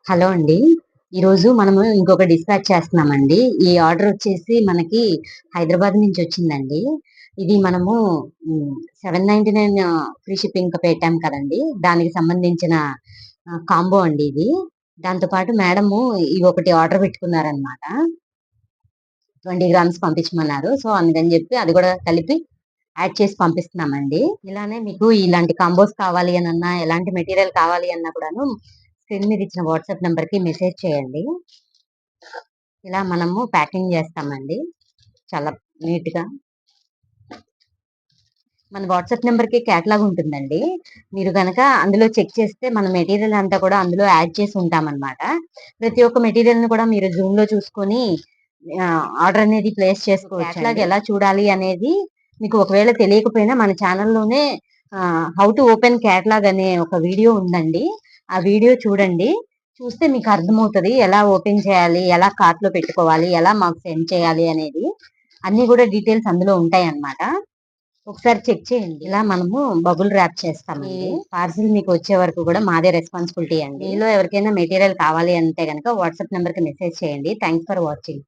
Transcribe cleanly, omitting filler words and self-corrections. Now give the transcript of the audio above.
Hello అండి. ఈరోజు మనము ఇంకొక డిస్పాచ్ చేస్తున్నామండి. ఈ ఆర్డర్ వచ్చేసి మనకి హైదరాబాద్ నుంచి వచ్చిందండి. ఇది మనము 799 ఫ్రీ షిప్పింగ్‌కి పెట్టాం కదండీ! దానికి సంబంధించిన కాంబో అండి ఇది. దాంతో పాటు మేడము ఇవి ఒకటి ఆర్డర్ పెట్టుకున్నారనమాట. 20 గ్రామ్స్ పంపించమన్నారు. సో, అందుకని జెప్పి అది గూడా కలిపి యాడ్ చేసి పంపిస్తున్నామండి. ఇలానే మీకు ఇలాంటి కాంబోస్ కావాలి అనన్నా, ఎలాంటి మెటీరియల్ కావాలి అన్నా కూడాను స్క్రీన్ మీద ఇచ్చిన వాట్సాప్ నంబర్‌కి మెసేజ్ చేయండి. ఇలా మనము ప్యాకింగ్ జేస్తామండి. చాలా నీట్‌గా. మన వాట్సాప్ నంబర్‌కి క్యాటలాగ్ ఉంటుందండి. మీరు గనక అందులో చెక్ చేస్తే మన మెటీరియల్ అంతా కూడా అందులో యాడ్ చేసి ఉంటామనమాట. ప్రతి ఒక్క మెటీరియల్‌ని కూడా మీరు జూమ్‌లో చూసుకొని ఆర్డర్ అనేది ప్లేస్ చేసుకోవచ్చండి. క్యాటలాగ్ ఎలా చూడాలి అనేది మీకు ఒకవేళ తెలియకపోయినా మన ఛానల్‌లోనే హౌ టు ఓపెన్ క్యాటలాగ్ అనే ఒక వీడియో ఉందండి. ఆ వీడియో చూడండి. చూస్తే మీకు అర్థమవుతది. ఎలా ఓపెన్ చేయాలి? ఎలా కార్ట్‌లో పెట్టుకోవాలి? ఎలా మాకు సెండ్ చేయాలి అనేది. అన్నీ గూడా డీటెయిల్స్ అందులో ఉంటాయన్నమాట. ఒకసారి చెక్ చేయండి. ఇలా మనము బబుల్ ర్యాప్ చేస్తామండి. పార్సిల్ మీకు వచ్చే వరకు కూడా మాదే రెస్పాన్సిబిలిటీ అండి. మీలో ఎవరికైనా మెటీరియల్ కావాలి అంటే గనక వాట్సాప్ నంబర్‌కి మెసేజ్ చేయండి. Thanks for watching.